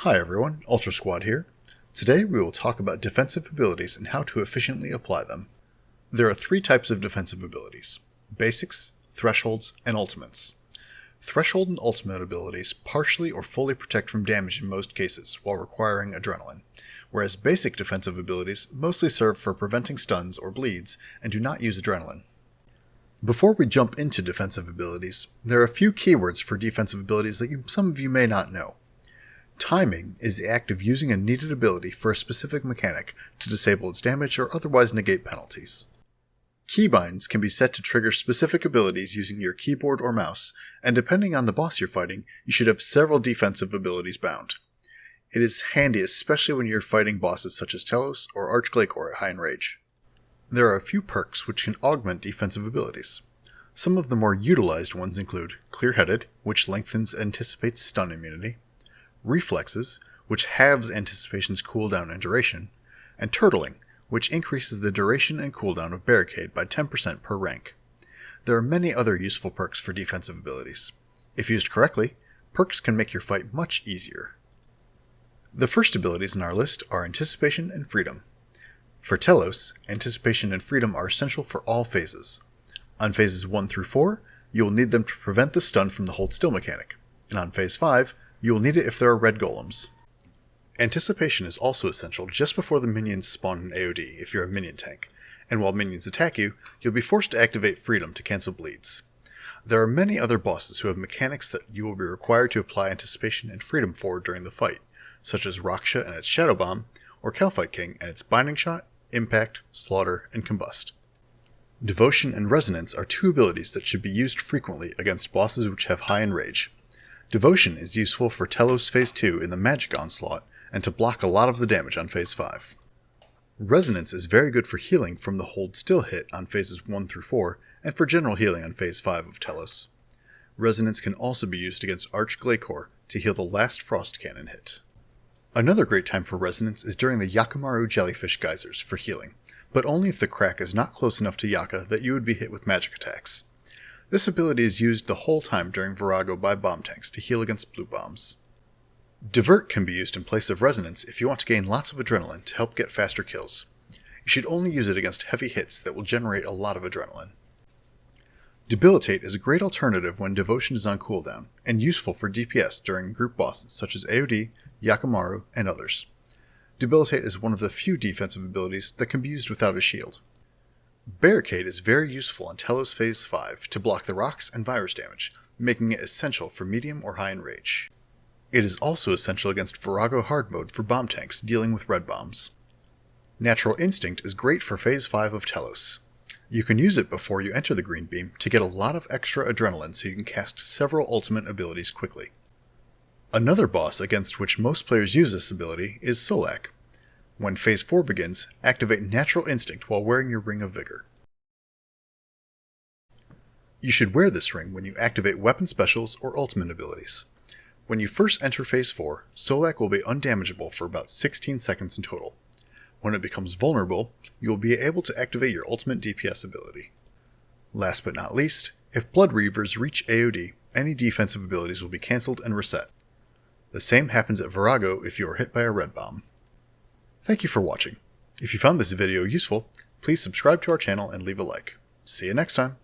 Hi everyone, Ultra Squad here. Today we will talk about defensive abilities and how to efficiently apply them. There are three types of defensive abilities: basics, thresholds, and ultimates. Threshold and ultimate abilities partially or fully protect from damage in most cases while requiring adrenaline, whereas basic defensive abilities mostly serve for preventing stuns or bleeds and do not use adrenaline. Before we jump into defensive abilities, there are a few keywords for defensive abilities that some of you may not know. Timing is the act of using a needed ability for a specific mechanic to disable its damage or otherwise negate penalties. Keybinds can be set to trigger specific abilities using your keyboard or mouse, and depending on the boss you're fighting, you should have several defensive abilities bound. It is handy especially when you're fighting bosses such as Telos or Archglaicor at high enrage. There are a few perks which can augment defensive abilities. Some of the more utilized ones include Clear-Headed, which lengthens anticipates stun immunity, Reflexes, which halves anticipation's cooldown and duration, and Turtling, which increases the duration and cooldown of Barricade by 10% per rank. There are many other useful perks for defensive abilities. If used correctly, perks can make your fight much easier. The first abilities in our list are Anticipation and Freedom. For Telos, Anticipation and Freedom are essential for all phases. On phases 1 through 4, you will need them to prevent the stun from the hold still mechanic, and on phase 5, you will need it if there are red golems. Anticipation is also essential just before the minions spawn in AoD if you're a minion tank, and while minions attack you, you'll be forced to activate Freedom to cancel bleeds. There are many other bosses who have mechanics that you will be required to apply Anticipation and Freedom for during the fight, such as Raksha and its Shadow Bomb, or Kalphite King and its Binding Shot, Impact, Slaughter, and Combust. Devotion and Resonance are two abilities that should be used frequently against bosses which have high enrage. Devotion is useful for Telos Phase 2 in the Magic Onslaught, and to block a lot of the damage on Phase 5. Resonance is very good for healing from the Hold Still hit on Phases 1 through 4, and for general healing on Phase 5 of Telos. Resonance can also be used against Archglaicor to heal the last Frost Cannon hit. Another great time for Resonance is during the Yakimaru Jellyfish Geysers for healing, but only if the crack is not close enough to Yaka that you would be hit with magic attacks. This ability is used the whole time during Virago by bomb tanks to heal against blue bombs. Divert can be used in place of Resonance if you want to gain lots of adrenaline to help get faster kills. You should only use it against heavy hits that will generate a lot of adrenaline. Debilitate is a great alternative when Devotion is on cooldown, and useful for DPS during group bosses such as AoD, Yakimaru, and others. Debilitate is one of the few defensive abilities that can be used without a shield. Barricade is very useful on Telos Phase 5 to block the rocks and virus damage, making it essential for medium or high enrage. It is also essential against Virago hard mode for bomb tanks dealing with red bombs. Natural Instinct is great for Phase 5 of Telos. You can use it before you enter the green beam to get a lot of extra adrenaline so you can cast several ultimate abilities quickly. Another boss against which most players use this ability is Solak. When Phase 4 begins, activate Natural Instinct while wearing your Ring of Vigor. You should wear this ring when you activate weapon specials or ultimate abilities. When you first enter Phase 4, Solak will be undamageable for about 16 seconds in total. When it becomes vulnerable, you will be able to activate your ultimate DPS ability. Last but not least, if Blood Reavers reach AoD, any defensive abilities will be cancelled and reset. The same happens at Virago if you are hit by a red bomb. Thank you for watching. If you found this video useful, please subscribe to our channel and leave a like. See you next time.